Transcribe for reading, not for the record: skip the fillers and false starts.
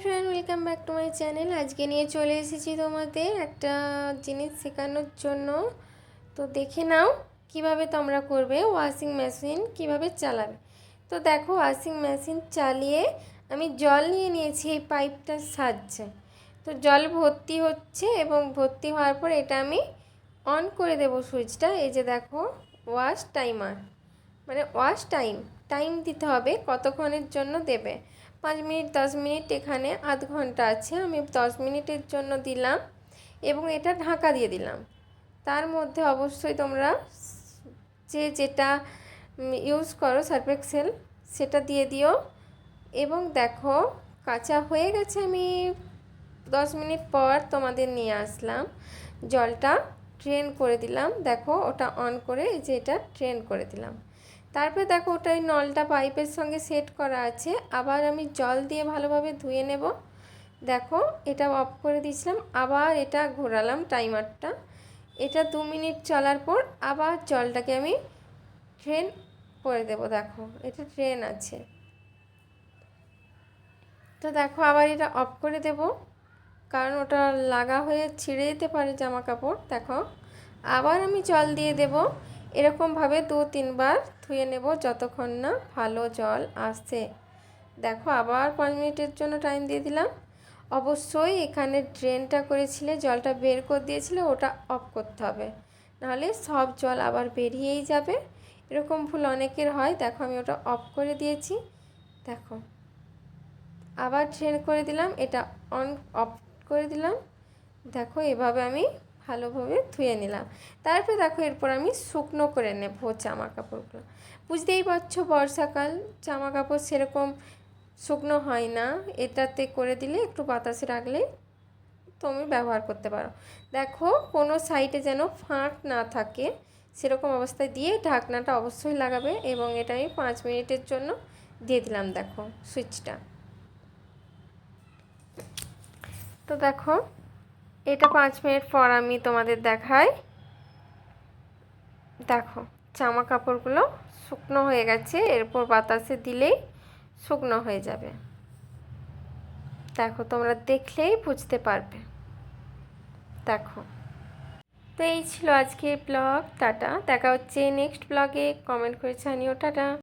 Friend, welcome back to my channel. আজকে নিয়ে চলে এসেছি তোমাদের একটা জিনিস শেখানোর জন্য। তো দেখে নাও কিভাবে তোমরা করবে, ওয়াশিং মেশিন কিভাবে চালাবে। তো দেখো, ওয়াশিং মেশিন চালিয়ে আমি জল নিয়ে নিয়েছি এই পাইপটার সাহায্যে। তো জল ভর্তি হচ্ছে এবং ভর্তি হওয়ার পর এটা আমি অন করে দেব সুইচটা। এই যে দেখো, ওয়াশ টাইমার, মানে ওয়াশ টাইম দিতে হবে কতক্ষণের জন্য দেবে। 5 মিনিট, 10 মিনিট, এখানে আধ ঘন্টা আছে। আমি 10 মিনিটের জন্য দিলাম এবং এটা ঢাকা দিয়ে দিলাম। তার মধ্যে অবশ্যই তোমরা যেটা ইউজ করো সার্ফ এক্সেল সেটা দিয়ে দিও। এবং দেখো, কাঁচা হয়ে গেছে। আমি 10 মিনিট পর তোমাদের নিয়ে আসলাম, জলটা ট্রেন করে দিলাম। দেখো, ওটা অন করে এই যে এটা ট্রেন করে দিলাম। তারপরে দেখো, ওটা ওই নলটা পাইপের সঙ্গে সেট করা আছে। আবার আমি জল দিয়ে ভালোভাবে ধুয়ে নেব। দেখো, এটা অফ করে দিয়েছিলাম, আবার এটা ঘোরালাম টাইমারটা। এটা 2 মিনিট চলার পর আবার জলটাকে আমি ট্রেন করে দেব। দেখো, এটা ট্রেন আছে। তো দেখো, আবার এটা অফ করে দেব, কারণ ওটা লাগা হয়ে ছিঁড়ে যেতে পারে জামা কাপড়। দেখো, আবার আমি জল দিয়ে দেব। এরকমভাবে 2-3 বার ধুয়ে নেব যতক্ষণ না ভালো জল আসে। দেখো, আবার 5 মিনিটের জন্য টাইম দিয়ে দিলাম। অবশ্যই এখানে ড্রেনটা করেছিলে, জলটা বের করে দিয়েছিলে, ওটা অফ করতে হবে, নাহলে সব জল আবার বেরিয়েই যাবে। এরকম ভুল অনেকের হয়। দেখো, আমি ওটা অফ করে দিয়েছি। দেখো, আবার ট্রেন করে দিলাম, এটা অন অফ করে দিলাম। দেখো, এভাবে আমি ভালোভাবে ধুয়ে নিলাম। তারপরে দেখো, এরপর আমি শুকনো করে নেব জামা কাপড়গুলো। বুঝতেই পারছো, বর্ষাকাল, জামা কাপড় সেরকম শুকনো হয় না। এটাতে করে দিলে একটু বাতাসে রাখলে তুমি ব্যবহার করতে পারো। দেখো, কোনো সাইডে যেন ফাঁক না থাকে, সেরকম অবস্থায় দিয়ে ঢাকনাটা অবশ্যই লাগাবে। এবং এটা আমি 5 মিনিটের জন্য দিয়ে দিলাম। দেখো সুইচটা। তো দেখো, এটা 5 মিনিট পর আমি তোমাদের দেখাই। দেখো, জামা কাপড়গুলো শুকনো হয়ে গেছে। এরপর বাতাসে দিলেই শুকনো হয়ে যাবে। দেখো, তোমরা দেখলেই বুঝতে পারবে। দেখো, তো এই ছিল আজকের ব্লগ। টাটা, দেখা হচ্ছে নেক্সট ব্লগে। কমেন্ট করে জানিও। টাটা।